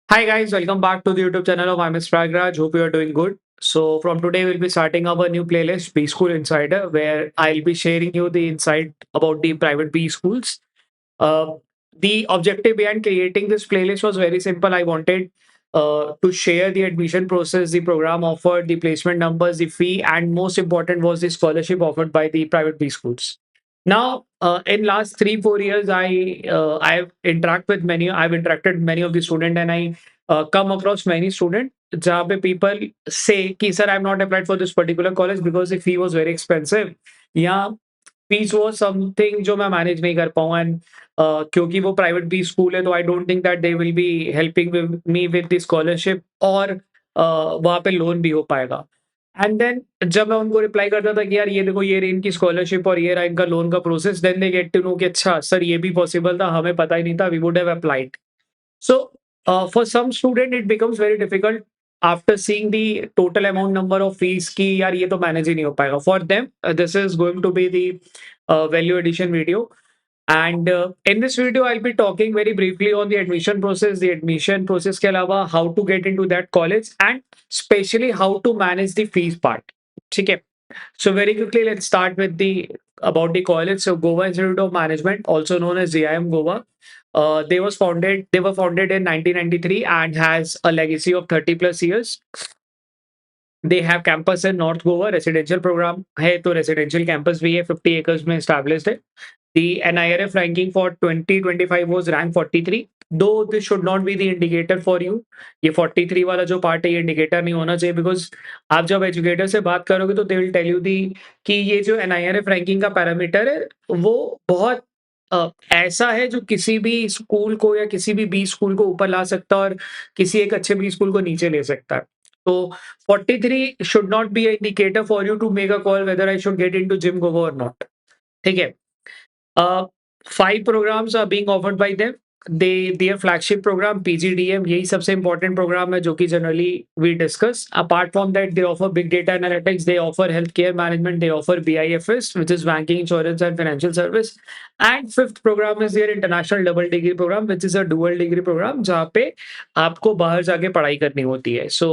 Hi guys, welcome back to the YouTube channel of I'm Pragraj. Hope you are doing good. So from today we'll be starting our new playlist B School Insider where I'll be sharing you the insight about the private B schools. Uh, the objective behind creating this playlist was very simple. I wanted to share the admission process, the program offered, the placement numbers, the fee, and most important was the scholarship offered by the private B schools. Now, in last 3 4 years, I've interacted many of the student, and I come across many student जहाँ पे people say कि sir I'm not applied for this particular college because the fee was very expensive या fees वो something जो मैं manage नहीं कर पाऊँ एंड क्योंकि वो प्राइवेट भी स्कूल है तो I don't think that they will be helping me with the scholarship और वहाँ पे लोन भी हो पाएगा। एंड देन जब मैं उनको रिप्लाई करता था कि यार ये देखो ये रही इनकी स्कॉलरशिप और ये रहा इनका लोन का process, then they get to know कि अच्छा सर ये भी पॉसिबल था, हमें पता ही नहीं था, we would have applied. So, for some student, it becomes very difficult after seeing the total amount number of fees कि यार ये तो मैनेज ही नहीं हो पाएगा। For them, this is going to be the value addition video. And in this video, I'll be talking very briefly on the admission process के अलावा how to get into that college and especially how to manage the fees part. ठीक है? So very quickly, let's start with the about the college. So Goa Institute of Management, also known as GIM Goa, they were founded in 1993 and has a legacy of 30 plus years. They have campus in North Goa, residential program है तो residential campus भी है 50 acres में established है. The NIRF ranking for 2025 was rank 43. Though this should not be the indicator for you. ये 43 वाला जो part है ये इंडिकेटर नहीं होना चाहिए बिकॉज आप जब एजुकेटर से बात करोगे तो दे विल टेल यू दी कि ये जो NIRF रैंकिंग का पैरामीटर है वो बहुत ऐसा है जो किसी भी स्कूल को या किसी भी बी स्कूल को ऊपर ला सकता है और किसी एक अच्छे बी स्कूल को नीचे ले सकता है। तो 43 should not be indicator for you to make a call whether I should get into GIM Goa और नॉट। ठीक है। Uh, 5 programs are being offered by them. Their flagship program PGDM यही सबसे important program है जो कि generally we discuss. Apart from that, they offer big data analytics, they offer healthcare management, they offer BIFS, which is banking, insurance, and financial service. And fifth program is their international double degree program, which is a dual degree program जहाँ पे आपको बाहर जाके पढ़ाई करनी होती है. So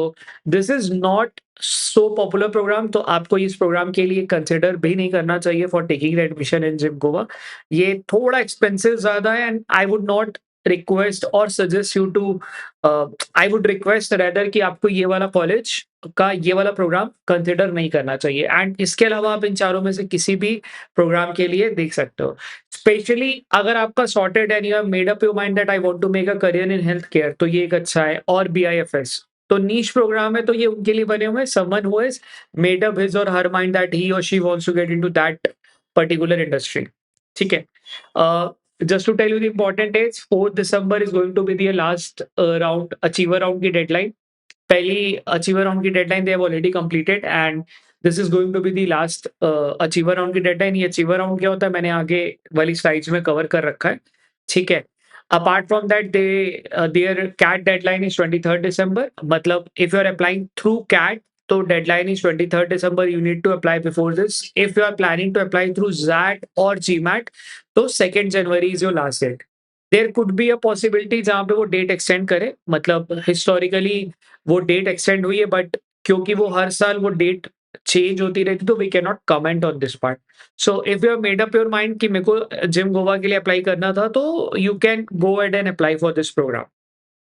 this is not so popular program तो आपको इस प्रोग्राम के लिए कंसिडर भी नहीं करना चाहिए for taking admission in gym Goa. ये थोड़ा एक्सपेंसिव ज़्यादा है and I would not request और suggest you to I would request rather कि आपको ये वाला कॉलेज का ये वाला प्रोग्राम कंसिडर नहीं करना चाहिए एंड इसके अलावा आप इन चारों में से किसी भी प्रोग्राम के लिए देख सकते हो। स्पेशली अगर आपका sorted and you have made up your mind that I want to make a career in health care तो ये एक अच्छा है और बीआईएफएस तो नीश प्रोग्राम है तो ये उनके लिए बने हुए हैं someone who has made up his और हर माइंड दैट ही और she wants to get into that particular industry. ठीक है। Just to tell you the important dates 4 December is going to be the last round achiever round की deadline. पहली achiever round की deadline they have already completed and this is going to be the last achiever round की deadline. ये achiever round क्या होता है मैंने आगे वाली स्लाइड्स में कवर कर रखा है। ठीक है। Apart from that, their CAT deadline is 23rd December. मतलब if you are applying through CAT, तो deadline is 23rd December. You need to apply before this. If you are planning to apply through ZAT or GMAT, तो 2nd January is your last date. There could be a possibility जहाँ पे वो date extend करे मतलब historically वो date extend हुई है but क्योंकि वो हर साल वो डेट चेंज होती रहती तो we can not comment on this part. So if you have made up your mind कि मेरे को जिम गोवा के लिए अप्लाई करना था तो you can go ahead and apply for this program.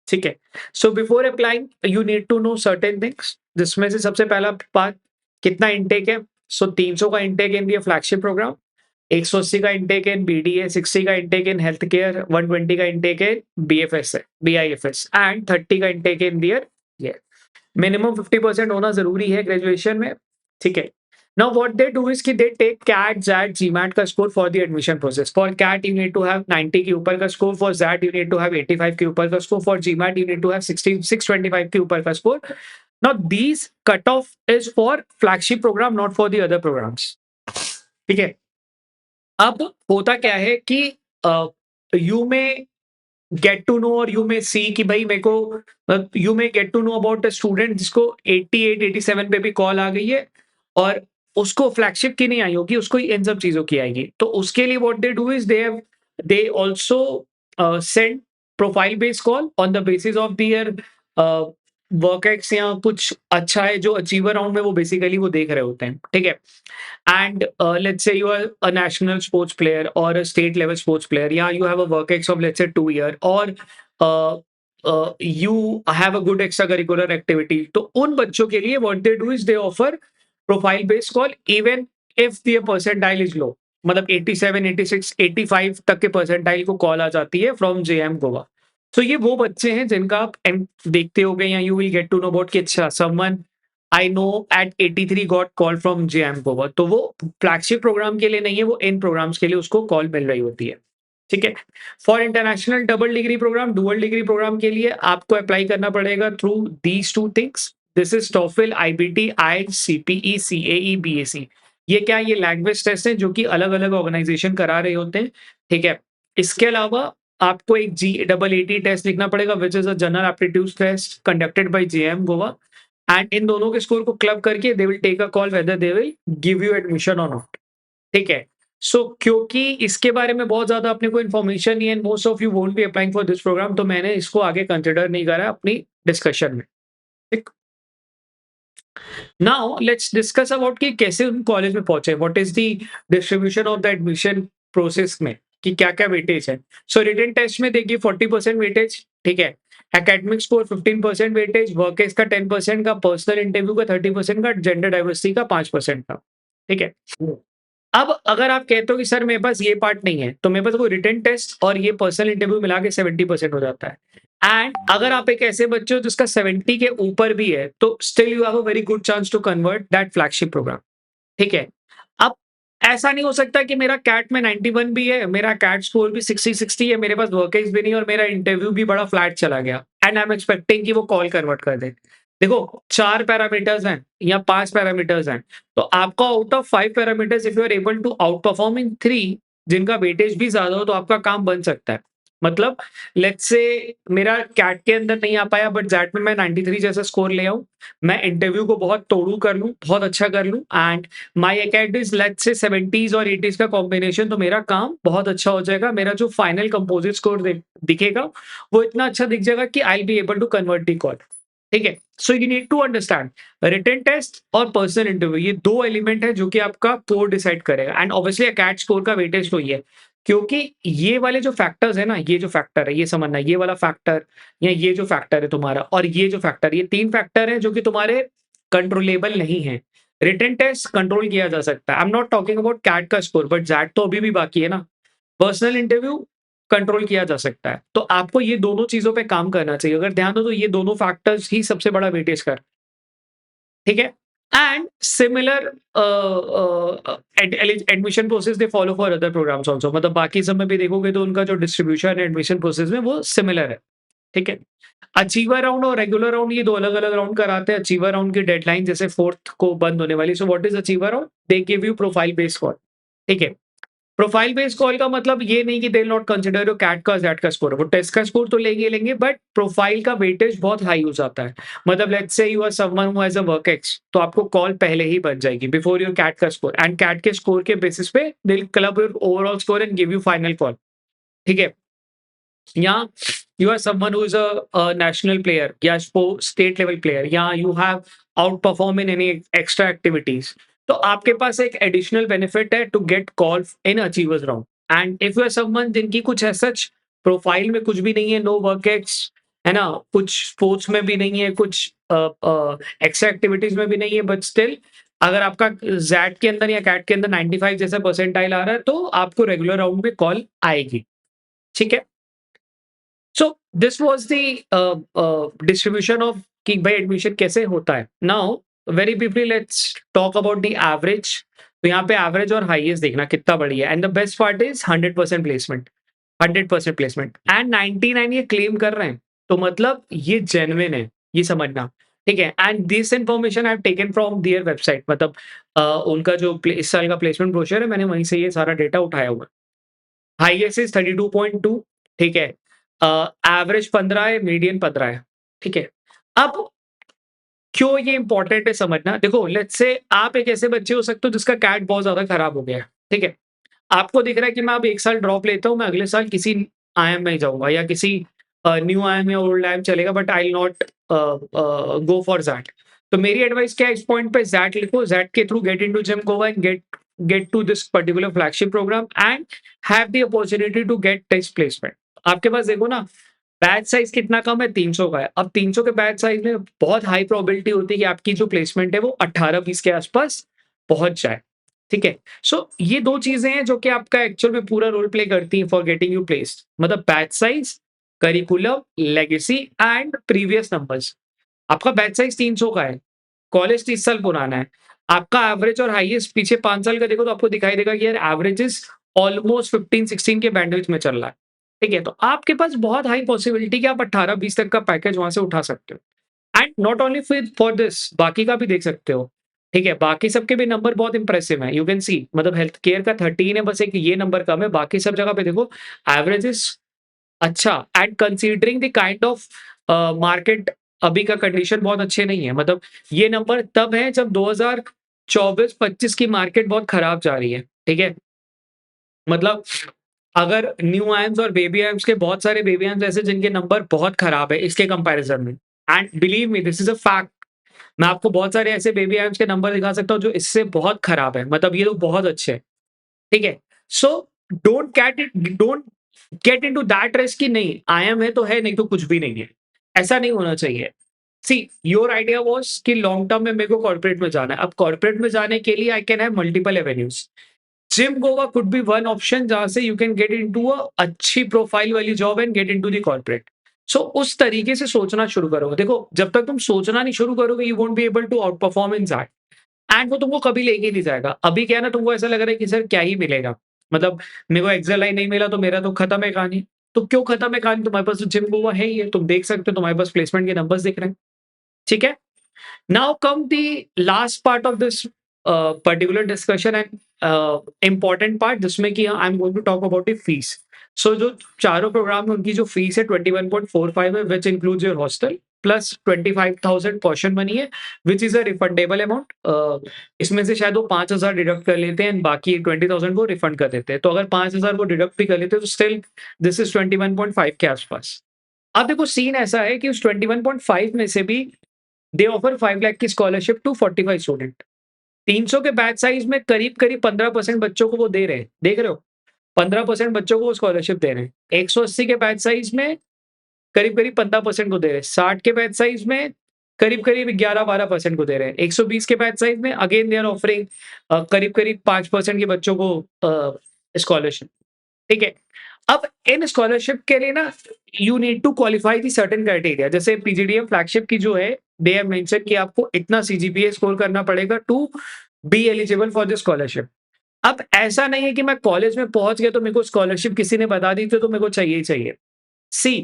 ठीक है। So before applying you need to know certain things जिसमें से सबसे पहला बात कितना इंटेक है। सो 300 का इंटेक इन दियर फ्लैगशिप प्रोग्राम, 180 का इंटेक इन बीडीए, 60 का इंटेक इन हेल्थ केयर, 120 का इंटेक इन बीएफएस है बीआईएफएस एंड 30 का इंटेक इन दियर ये मिनिमम 50% होना जरूरी है ग्रेजुएशन में। ठीक है। Now what they do is कि they take CAT, ZAT, GMAT का score for the admission process. For CAT you need to have 90 के ऊपर का score, for ZAT you need to have 85 के ऊपर का score, for GMAT you need to have 625 के ऊपर का score. Now these cutoff is for flagship program, not for the other programs. ठीक है। अब होता क्या है कि you may get to know और यू में सी कि भाई मेरे को you may get to know about a student जिसको 88 87 पे भी कॉल आ गई है और उसको फ्लैगशिप की नहीं आई होगी, उसको इन सब चीजों की आएगी। तो उसके लिए what they do is they also send profile based call on the basis of their work ex या कुछ अच्छा है जो अचीवर राउंड में वो बेसिकली वो देख रहे होते हैं, ठीक है? And let's say you are a national sports player or a state level sports player. Yeah, you have a work ex of let's say 2 year, or uh, you have a good extracurricular activity. तो उन बच्चों के लिए what they do is they offer profile based call even if their percentile is low. मतलब 87, 86, 85 तक के percentile को call आ जाती है फ्रॉम जेएम गोवा। तो ये वो बच्चे हैं जिनका आप देखते होगे या you will get to know about कि अच्छा someone I know at 83 got call from GIM Goa. तो वो फ्लैगशिप प्रोग्राम के लिए नहीं है, वो इन प्रोग्राम्स के लिए उसको कॉल मिल रही होती है, ठीक है? For international double degree program, dual degree program के लिए आपको अप्लाई करना पड़ेगा through these two things. This is TOEFL, IBT, IELTS, CPE, CAE, BAC. ये क्या, ये लैंग्वेज टेस्ट है जो कि अलग अलग ऑर्गेनाइजेशन करा रहे होते हैं, ठीक है? इसके अलावा आपको एक GEE टेस्ट लिखना पड़ेगा which is a general aptitude test conducted by GIM Goa. And in दोनों के स्कोर को क्लब करके they will take a call whether they will give you admission और नॉट, ठीक है? सो क्योंकि इसके बारे में बहुत ज्यादा अपने को इन्फॉर्मेशन नहीं है, most of you won't be applying for this program, तो मैंने इसको आगे कंसिडर नहीं करा अपनी डिस्कशन में, ठीक? नाउ लेट्स डिस्कस अबाउट कि कैसे उन कॉलेज में पहुंचे, what is the distribution of the admission process में, कि क्या क्या वेटेज है। सो रिटन टेस्ट में देखिए 40% वेटेज, ठीक है? Academic score 15% weightage, work ex का 10% का, पर्सनल इंटरव्यू का 30% का, जेंडर डाइवर्सिटी का 5% का, ठीक है? अब अगर आप कहते हो कि सर मेरे पास ये पार्ट नहीं है, तो मेरे पास वो रिटन टेस्ट और ये पर्सनल इंटरव्यू मिला के 70% हो जाता है। एंड अगर आप एक ऐसे बच्चे हो जिसका 70 के ऊपर भी है, तो still you have a very good chance to convert that flagship program, ठीक है? अब ऐसा नहीं हो सकता कि मेरा कैट में 91 भी है, मेरा कैट स्कोर भी 60-60 है, मेरे पास वर्क एक्स भी नहीं और मेरा इंटरव्यू भी बड़ा फ्लैट चला गया एंड आई एम एक्सपेक्टिंग कि वो कॉल कन्वर्ट कर दे। देखो 4 पैरामीटर्स हैं या 5 पैरामीटर्स हैं, तो आपका out of 5 parameters if you are able to out perform in 3 जिनका वेटेज भी ज्यादा हो, तो आपका काम बन सकता है। मतलब लेट्स से मेरा कैट के अंदर नहीं आ पाया बट जैट में मैं 93 जैसा स्कोर ले आऊं, मैं इंटरव्यू को बहुत तोड़ू कर लूं, बहुत अच्छा कर लूं and my acad is let's say 70s और 80s का कॉम्बिनेशन, तो मेरा काम बहुत अच्छा हो जाएगा। मेरा जो फाइनल कंपोजिट स्कोर दिखेगा वो इतना अच्छा दिख जाएगा कि I will be able to convert the call, ठीक है? So you need to understand written test और पर्सनल इंटरव्यू, ये दो एलिमेंट है जो कि आपका कोर डिसाइड करेगा एंड ऑब्वियसली कैट स्कोर का वेटेज तो ये है, क्योंकि ये वाले जो फैक्टर्स है ना, ये जो फैक्टर है ये समझना, ये वाला फैक्टर या ये जो फैक्टर है तुम्हारा और ये जो फैक्टर, ये 3 फैक्टर है जो कि तुम्हारे कंट्रोलेबल नहीं है। रिटन टेस्ट कंट्रोल किया जा सकता है, I am not talking about CAT का स्कोर, बट जैट तो अभी भी बाकी है ना। पर्सनल इंटरव्यू कंट्रोल किया जा सकता है, तो आपको ये दोनों चीजों पे काम करना चाहिए। अगर ध्यान दो तो ये दोनों फैक्टर्स ही सबसे बड़ा वेटेज कर, ठीक है? And similar admission process they follow for other programs also, मतलब बाकी सब में भी देखोगे तो उनका जो डिस्ट्रीब्यूशन एडमिशन प्रोसेस में वो सिमिलर है, ठीक है? अचीवर राउंड और रेगुलर राउंड ये 2 अलग-अलग राउंड कराते हैं। अचीवर राउंड की डेडलाइन जैसे 4th को बंद होने वाली। So what is achiever round? They give you profile based call, ठीक है? प्रोफाइल बेस्ड कॉल का मतलब ये नहीं कि they will not consider your CAT का ज़ैट का स्कोर, वो टेस्ट का स्कोर तो लेंगे लेंगे बट प्रोफाइल का वेटेज बहुत हाई हो जाता है। मतलब let's say you are someone who has a work ex, तो आपको कॉल पहले ही बन जाएगी बिफोर योर कैट का स्कोर एंड कैट के स्कोर के बेसिस पे they will club your overall score and give you final call, ठीक है? या you are someone who is a national player या state level player या you have outperform in any extra activities, तो आपके पास एक additional benefit है to get call in achievers round। and if you are someone जिनकी कुछ as such profile में कुछ भी नहीं है, नो वर्क एक्स है ना, कुछ स्पोर्ट्स में भी नहीं है, कुछ एक्स्ट्रा एक्टिविटीज में भी नहीं है, बट स्टिल अगर आपका जैट के अंदर या कैट के अंदर 95 जैसा परसेंटाइल आ रहा है तो आपको रेगुलर राउंड में कॉल आएगी, ठीक है? So this was the distribution of कि भाई एडमिशन कैसे होता है। Now very briefly let's talk about the average. तो यहाँ पे एवरेज और हाईएस्ट देखना कितना बड़ी है and the best part is 100% placement, 100% placement and 99 ये क्लेम कर रहे हैं, तो मतलब ये जेन्युइन है, ये समझना, ठीक है? And this information I have taken from their website, मतलब उनका जो इस साल का प्लेसमेंट ब्रोशर है मैंने वहीं से ये सारा डेटा उठाया हुआ है। हाईएस्ट इज 32.2, ठीक है? एवरेज 15 है, मीडियन 15 है, ठीक है? अब क्यों ये इंपॉर्टेंट है समझना, देखो लेट्स से आप एक ऐसे बच्चे हो सकते हो जिसका कैट बहुत ज्यादा खराब हो गया है, ठीक है? आपको दिख रहा है कि मैं अब 1 साल ड्रॉप लेता हूँ, मैं अगले साल किसी आईएम में जाऊंगा या किसी न्यू आईएम या ओल्ड आईएम चलेगा, but I will not go for that. तो मेरी एडवाइस क्या है इस पॉइंट पे, ज़ैट लिखो, ज़ैट के through get into GIM Goa and get to this particular flagship program and have the opportunity to get test placement. आपके पास देखो ना, बैच साइज कितना कम है, 300 का है। अब 300 के बैच साइज में बहुत हाई प्रोबेबिलिटी होती है कि आपकी जो प्लेसमेंट है वो 18-20 के आसपास पहुंच जाए। ठीक है, सो ये दो चीजें हैं जो कि आपका एक्चुअल में पूरा रोल प्ले करती हैं फॉर गेटिंग यू प्लेस्ड, मतलब batch size, curriculum, legacy and previous numbers. आपका बैच साइज 300 का है, कॉलेज 30 साल पुराना है, आपका एवरेज और हाईएस्ट पीछे 5 साल का देखो तो आपको दिखाई देगा कि यार एवरेजेस ऑलमोस्ट 15-16 के बैंडविड्थ में चल रहा है। ठीक है, तो आपके पास बहुत हाई पॉसिबिलिटी कि आप 18-20 तक का पैकेज वहां से उठा सकते हो। And not only for this, बाकी का भी देख सकते हो। ठीक है, बाकी सबके भी नंबर बहुत इंप्रेसिव है, यू कैन सी, मतलब हेल्थ केयर का 13 है, बस एक ये नंबर कम है, बाकी सब जगह पे देखो एवरेजेस अच्छा। And considering the kind of market, अभी का कंडीशन बहुत अच्छे नहीं है, मतलब ये नंबर तब है जब 2024-25 की मार्केट बहुत खराब जा रही है। ठीक है, मतलब अगर न्यू आयम्स और बेबी आयम्स के बहुत सारे बेबी आयम्स ऐसे जिनके नंबर बहुत खराब है इसके कंपैरिजन में, and believe me this is a fact. मैं आपको बहुत सारे ऐसे बेबी आयम्स के नंबर दिखा सकता हूँ जो इससे बहुत खराब है, मतलब ये तो बहुत अच्छे हैं। ठीक है, so don't get into that risk कि नहीं आईएम है तो है, नहीं तो कुछ भी नहीं है। ऐसा नहीं होना चाहिए। सी योर आइडिया वाज कि लॉन्ग टर्म में मेरे को कॉर्पोरेट में जाना है। अब कॉर्पोरेट में जाने के लिए I can have multiple avenues. GIM Goa could be one option जहां से you can get into a अच्छी प्रोफाइल वाली job and get into the corporate. So उस तरीके से सोचना शुरू करोगे। देखो जब तक तुम सोचना नहीं शुरू करोगे you won't be able to out perform in that, and वो तुमको कभी लेके नहीं जाएगा। अभी क्या है ना, तुमको ऐसा लग रहा है कि सर क्या ही मिलेगा, मतलब मेरे को एक्सेल लाइन नहीं मिला तो मेरा तो खत्म है कहानी। तो क्यों खत्म है कहानी, तुम्हारे पास तो जिम गोवा है ही है, तुम देख सकते हो, तुम्हारे पास प्लेसमेंट के नंबर्स दिख रहे हैं। ठीक है, now come the last part of this particular discussion and important part जिसमें कि I'm going to talk about the fees. So जो चारों प्रोग्राम में उनकी जो फीस है 21.45 है, which includes your hostel plus 25,000 caution money है, which is a refundable amount. इसमें से शायद वो 5,000 डिडक्ट कर लेते हैं and बाकी 20,000 को रिफंड कर देते हैं। तो अगर 5,000 को डिडक्ट भी कर लेते हैं तो स्टिल दिस इज 21.5 के आसपास। अब देखो सीन ऐसा है कि उस 21.5 में से भी दे ऑफर 5 लाख की स्कॉलरशिप टू 45 स्टूडेंट। 300 के बैच साइज में करीब-करीब 15% बच्चों को वो दे रहे हैं। देख रहे हो? 15% बच्चों को वो स्कॉलरशिप दे रहे हैं। 180 के बैच साइज में करीब-करीब 15% को दे रहे हैं। 60 के बैच साइज में करीब-करीब 11-12% को दे रहे हैं। 120 के बैच साइज में अगेन दे आर ऑफरिंग करीब-करीब 5% के बच्चों को स्कॉलरशिप। ठीक है? अब इन स्कॉलरशिप के लिए ना you need to qualify the certain criteria. जैसे पीजीडीएम फ्लैगशिप की जो है, दे हैव मेंशन कि आपको इतना सीजीपीए स्कोर करना पड़ेगा to be eligible for the scholarship. अब ऐसा नहीं है कि मैं कॉलेज में पहुंच गया तो मेरे को स्कॉलरशिप किसी ने बता दी थी तो मेरे को चाहिए ही चाहिए। सी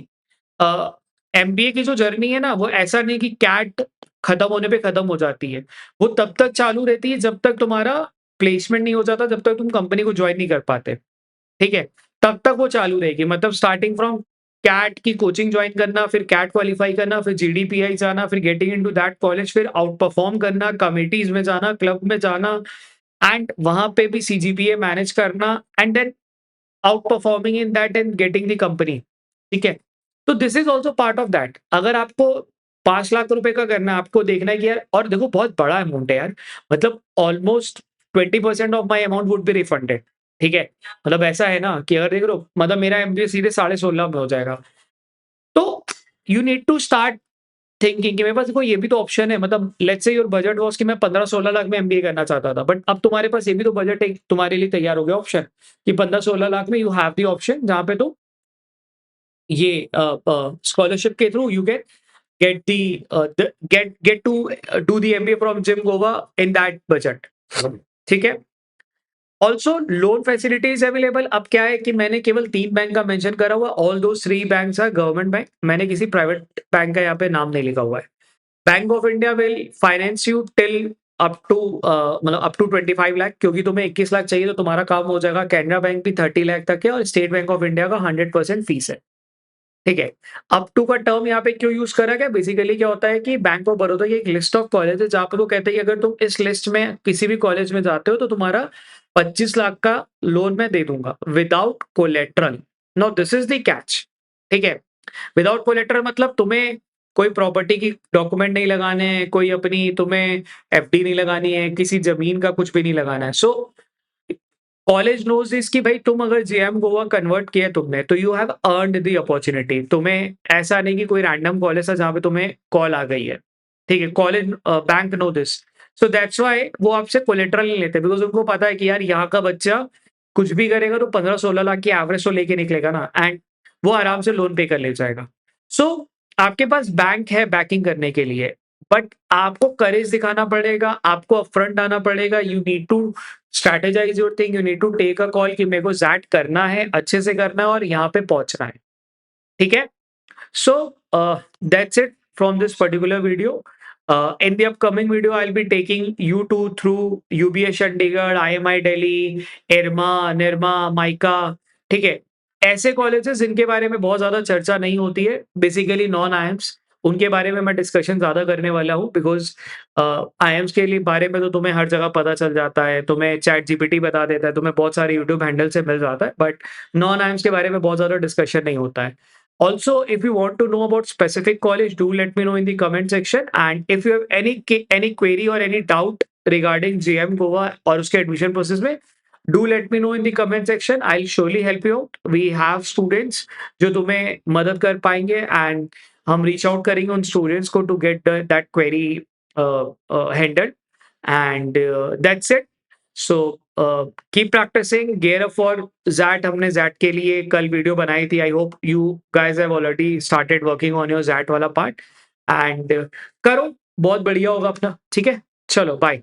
एमबीए की जो जर्नी है ना, वो ऐसा नहीं कि कैट खत्म होने पे खत्म हो जाती है। वो तब तक चालू रहती है जब तक तुम्हारा प्लेसमेंट नहीं हो जाता, जब तक तुम कंपनी को ज्वाइन नहीं कर पाते। ठीक है? तब तक वो चालू रहेगी, मतलब स्टार्टिंग फ्रॉम कैट की कोचिंग जॉइन करना, फिर कैट क्वालिफाई करना, फिर जीडीपीआई जाना, फिर गेटिंग इनटू दैट कॉलेज, फिर आउट परफॉर्म करना, कमिटीज में जाना, क्लब में जाना, एंड वहां पे भी सीजीपीए मैनेज करना, and then out performing in that and getting the company. ठीक है, तो this is also part of that. अगर आपको 5 लाख रुपए का करना है, आपको देखना है कि यार, और देखो बहुत बड़ा अमाउंट है यार, मतलब almost 20% of my amount would be refunded. ठीक है, मतलब ऐसा है ना कि अगर देख लो, मतलब मेरा एमबीए सीधे 16.5 में हो जाएगा। तो you need to start thinking कि मेरे पास देखो ये भी तो ऑप्शन है, मतलब लेट्स से योर बजट वाज कि मैं 15-16 लाख में एमबीए करना चाहता था, बट अब तुम्हारे पास ये भी तो बजट है, तुम्हारे लिए तैयार हो गया ऑप्शन कि 15-16 लाख में यू हैव द ऑप्शन जहाँ पे तो ये स्कॉलरशिप के through you can get to do the MBA from GIM Goa in that budget. ठीक है, ऑल्सो लोन फैसिलिटीज अवेलेबल। अब क्या है कि मैंने केवल 3 बैंक का मेंशन करा हुआ, ऑल दो 3 बैंक्स आर गवर्नमेंट बैंक। मैंने किसी प्राइवेट बैंक का यहाँ पे नाम नहीं लिखा हुआ है। Bank of India will finance you till up to मतलब अप टू 25 लाख, क्योंकि तुम्हें 21 लाख चाहिए तो तुम्हारा काम हो जाएगा। कैनरा बैंक भी 30 लाख तक है और स्टेट बैंक ऑफ इंडिया का 100% फीस है। ठीक है, अप टू का टर्म यहाँ पे क्यों यूज करा गया, बेसिकली क्या होता है कि बैंक ऑफ बड़ौदा की एक लिस्ट ऑफ कॉलेज है जहाँ पे वो कहते हैं कि अगर तुम इस लिस्ट में किसी भी कॉलेज में जाते हो तो तुम्हारा 25 लाख का लोन मैं दे दूंगा without collateral. Now this is the catch. ठीक है, विदाउट कोलेटरल मतलब तुम्हें कोई प्रॉपर्टी की डॉक्यूमेंट नहीं लगाने हैं, कोई अपनी तुम्हें एफडी नहीं लगानी है, किसी ज़मीन का कुछ भी नहीं लगाना है। सो कॉलेज नोज़ दिस कि भाई तुम अगर जेएम गोवा कन्वर्ट किया तुमने, तो you have earned the opportunity. तुम्हें ऐसा नहीं कि कोई रैंडम कॉलेज था जहाँ पे तुम्हें कॉल आ गई है। ठीक है? College bank know this. So that's why वो आपसे कोलेटरल नहीं लेते बिकॉज़ उनको पता है कि यार यहाँ का बच्चा कुछ भी करेगा तो 15-16 लाख की एवरेज तो लेके निकलेगा ना एंड वो आराम से लोन पे कर ले जाएगा। सो आपके पास बैंक है बैकिंग करने के लिए, बट आपको करेज दिखाना पड़ेगा, आपको अपफ्रंट आना पड़ेगा। You need to strategize your thing, you need to take a call कि मेरे को ज़ैट करना है, अच्छे से करना है और यहाँ पे पहुँचना है। ठीक है? So, that's it from this particular video. In the upcoming video, I'll be taking you through UBS Chandigarh, IMI Delhi, IRMA, NIRMA, MICA. ठीक है? ऐसे कॉलेजेस जिनके बारे में बहुत ज़्यादा चर्चा नहीं होती है, बेसिकली नॉन आईएम्स, उनके बारे में मैं डिस्कशन ज़्यादा करने वाला हूँ बिकॉज़ आईएम्स के लिए बारे में तो तुम्हें हर जगह पता चल जाता है, तुम्हें चैट जीपीटी बता देता है, तुम्हें बहुत सारे यूट्यूब हैंडल से मिल जाता है, बट नॉन आईएम्स के बारे में बहुत ज़्यादा डिस्कशन नहीं होता है। Also, if you want to know about specific college, do let me know in the comment section. And if you have any query or any doubt regarding JM Goa और उसके admission process में, do let me know in the comment section. I'll surely help you out. We have students जो तुम्हें मदद कर पाएंगे and हम reach out करेंगे उन students को to get that query handled. And that's it. So keep practicing, gear up for that. हमने ज़ैट के लिए कल वीडियो बनाई थी। I hope you guys have already started working on your that वाला पार्ट एंड करो, बहुत बढ़िया होगा अपना। ठीक है? चलो बाय।